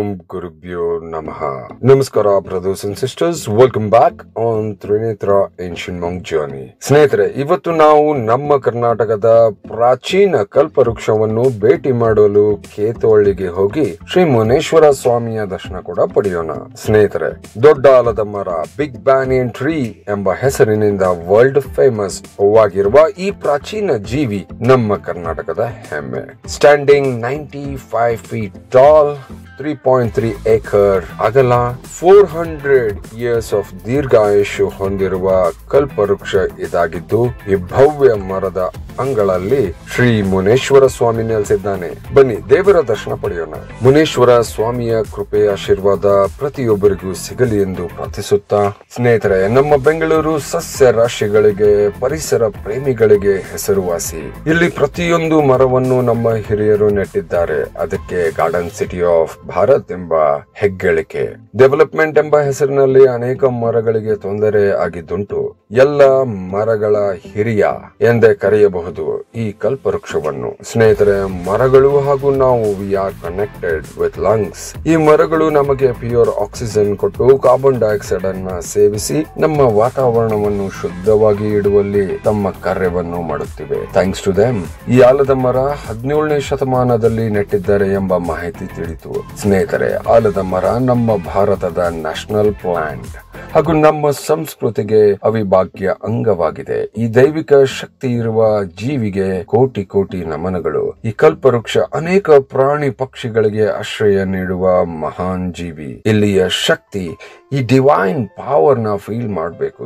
Om Gurubhyo Namaha. Namaskara brothers and sisters. Welcome back on Trinetra Ancient Monk Journey. ಸ್ನೇಹಿತರೆ, ಇವತ್ತು ನಾವು ನಮ್ಮ ಕರ್ನಾಟಕದ ಪ್ರಾಚೀನ ಕಲ್ಪವೃಕ್ಷವನ್ನು ಭೇಟಿ ಮಾಡಲು ಕೇತವಳ್ಳಿಗೆ ಹೋಗಿ ಶ್ರೀ ಮುನೇಶ್ವರ ಸ್ವಾಮಿಯ ದರ್ಶನ ಕೂಡ ಪಡೆಯೋಣ. ಸ್ನೇಹಿತರೆ, ದೊಡ್ಡ ಆಲದ ಮರ ಬಿಗ್ ಬ್ಯಾನಿಯನ್ ಟ್ರೀ ಎಂಬ ಹೆಸರಿನಿಂದ ವರ್ಲ್ಡ್ ಫೇಮಸ್ ಆಗಿರುವ ಈ ಪ್ರಾಚೀನ ಜೀವಿ ನಮ್ಮ ಕರ್ನಾಟಕದ ಹೆಮ್ಮೆ. ಸ್ಟ್ಯಾಂಡಿಂಗ್ 95 feet tall, 3.3 acre ಅಗಲ, 400 years of ದೀರ್ಘಾಯುಷ್ಯ ಹೊಂದಿರುವ ಕಲ್ಪವೃಕ್ಷ ಇದಾಗಿದ್ದು, ಈ ಭವ್ಯ ಮರದ ಅಂಗಳಲ್ಲಿ ಶ್ರೀ ಮುನೇಶ್ವರ ಸ್ವಾಮಿ ನೆಲೆಸಿದ್ದಾನೆ. ಬನ್ನಿ ದೇವರ ದರ್ಶನ ಪಡೆಯೋಣ. ಮುನೇಶ್ವರ ಸ್ವಾಮಿಯ ಕೃಪೆಯ ಆಶೀರ್ವಾದ ಪ್ರತಿಯೊಬ್ಬರಿಗೂ ಸಿಗಲಿ ಎಂದು ಪ್ರಾರ್ಥಿಸುತ್ತಾ, ಸ್ನೇಹಿತರೆ, ನಮ್ಮ ಬೆಂಗಳೂರು ಸಸ್ಯ ರಾಶಿಗಳಿಗೆ, ಪರಿಸರ ಪ್ರೇಮಿಗಳಿಗೆ ಹೆಸರುವಾಸಿ. ಇಲ್ಲಿ ಪ್ರತಿಯೊಂದು ಮರವನ್ನು ನಮ್ಮ ಹಿರಿಯರು ನೆಟ್ಟಿದ್ದಾರೆ. ಅದಕ್ಕೆ ಗಾರ್ಡನ್ ಸಿಟಿ ಆಫ್ ಭಾರತ್ ಎಂಬ ಹೆಗ್ಗಳಿಕೆ. ಡೆವಲಪ್ಮೆಂಟ್ ಎಂಬ ಹೆಸರಿನಲ್ಲಿ ಅನೇಕ ಮರಗಳಿಗೆ ತೊಂದರೆ ಆಗಿದ್ದುಂಟು. ಎಲ್ಲ ಮರಗಳ ಹಿರಿಯ ಎಂದೇ ಕರೆಯಬಹುದು ಈ ಕಲ್ಪವೃಕ್ಷವನ್ನು. ಸ್ನೇಹಿತರೆ, ಮರಗಳು ಹಾಗೂ ನಾವು we are connected with lungs. ಈ ಮರಗಳು ನಮಗೆ ಪ್ಯೂರ್ ಆಕ್ಸಿಜನ್ ಕೊಟ್ಟು ಕಾರ್ಬನ್ ಡೈಆಕ್ಸೈಡ್ ಅನ್ನ ಸೇವಿಸಿ ನಮ್ಮ ವಾತಾವರಣವನ್ನು ಶುದ್ಧವಾಗಿ ಇಡುವಲ್ಲಿ ತಮ್ಮ ಕಾರ್ಯವನ್ನು ಮಾಡುತ್ತಿವೆ. ಥ್ಯಾಂಕ್ಸ್ ಟು ದೆಮ್ ಈ ಆಲದ ಮರ 17ನೇ ಶತಮಾನದಲ್ಲಿ ನೆಟ್ಟಿದ್ದಾರೆ ಎಂಬ ಮಾಹಿತಿ ತಿಳಿಯಿತು. ಸ್ನೇಹಿತರೆ, ಆಲದ ಮರ ನಮ್ಮ ಭಾರತದ ನ್ಯಾಷನಲ್ ಪ್ಲಾಂಟ್ ಹಾಗೂ ನಮ್ಮ ಸಂಸ್ಕೃತಿಗೆ ಅವಿಭಾಗ್ಯ ಅಂಗವಾಗಿದೆ. ಈ ದೈವಿಕ ಶಕ್ತಿ ಇರುವ ಜೀವಿಗೆ ಕೋಟಿ ಕೋಟಿ ನಮನಗಳು. ಈ ಕಲ್ಪವೃಕ್ಷ ಅನೇಕ ಪ್ರಾಣಿ ಪಕ್ಷಿಗಳಿಗೆ ಆಶ್ರಯ ನೀಡುವ ಮಹಾನ್ ಜೀವಿ. ಇಲ್ಲಿಯ ಶಕ್ತಿ, ಈ ಡಿವೈನ್ ಪವರ್ ನ ಫೀಲ್ ಮಾಡಬೇಕು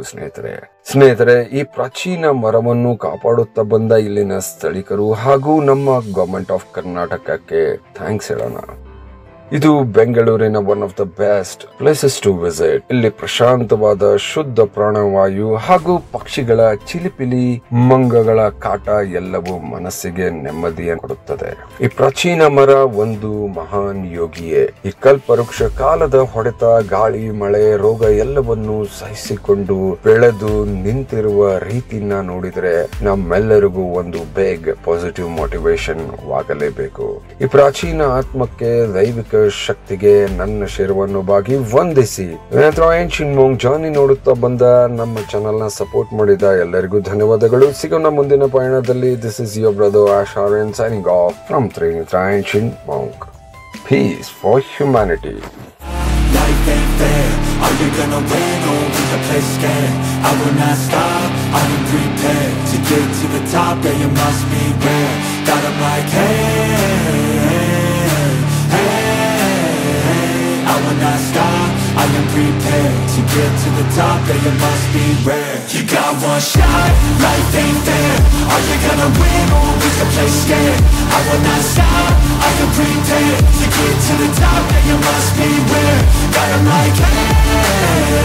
ಸ್ನೇಹಿತರೆ. ಈ ಪ್ರಾಚೀನ ಮರವನ್ನು ಕಾಪಾಡುತ್ತಾ ಬಂದ ಇಲ್ಲಿನ ಸ್ಥಳೀಕರು ಹಾಗೂ ನಮ್ಮ ಗವರ್ಮೆಂಟ್ ಆಫ್ ಕರ್ನಾಟಕಕ್ಕೆ ಥ್ಯಾಂಕ್ಸ್ ಹೇಳೋಣ. ಇದು ಬೆಂಗಳೂರಿನ one of the best places to visit. ಇಲ್ಲಿ ಪ್ರಶಾಂತವಾದ ಶುದ್ಧ ಪ್ರಾಣವಾಯು ಹಾಗೂ ಪಕ್ಷಿಗಳ ಚಿಲಿಪಿಲಿ, ಮಂಗಗಳ ಕಾಟ ಎಲ್ಲವೂ ಮನಸ್ಸಿಗೆ ನೆಮ್ಮದಿಯನ್ನು ಕೊಡುತ್ತದೆ. ಈ ಪ್ರಾಚೀನ ಮರ ಒಂದು ಮಹಾನ್ ಯೋಗಿಯೇ. ಈ ಕಲ್ಪವೃಕ್ಷ ಕಾಲದ ಹೊಡೆತ, ಗಾಳಿ, ಮಳೆ, ರೋಗ ಎಲ್ಲವನ್ನೂ ಸಹಿಸಿಕೊಂಡು ಬೆಳೆದು ನಿಂತಿರುವ ರೀತಿಯನ್ನ ನೋಡಿದ್ರೆ ನಮ್ಮೆಲ್ಲರಿಗೂ ಒಂದು ಬೇಗ್ ಪಾಸಿಟಿವ್ ಮೋಟಿವೇಶನ್ ಆಗಲೇಬೇಕು. ಈ ಪ್ರಾಚೀನ ಆತ್ಮಕ್ಕೆ, ದೈವಿಕ ಶಕ್ತಿಗೆ ನನ್ನ ಶಿರವನ್ನು ಬಾಗಿ ವಂದಿಸಿ. ಏನ್ಷಿಯಂಟ್ ಮಾಂಕ್ ಜರ್ನಿ ನೋಡುತ್ತಾ ಬಂದ ನಮ್ಮ ಚಾನೆಲ್ ನ ಸಪೋರ್ಟ್ ಮಾಡಿದ ಎಲ್ಲರಿಗೂ ಧನ್ಯವಾದಗಳು. ಸಿಗೋಣ ಮುಂದಿನ ಪಯಣದಲ್ಲಿ. This is your brother Ash Aryan signing off from Trinetra ancient monk. Peace for humanity. Life ain't fair. Are you gonna win or will you play scared? I will not stop, I am prepared to get to the top, yeah, you must be rare. Got 'em like, hey, I will not stop, I am prepared to get to the top, yeah, you must be rare. You got one shot, life ain't fair. Are you gonna win or will you play scared? I will not stop, I am prepared to get to the top, yeah, you must be rare. Got 'em like, hey,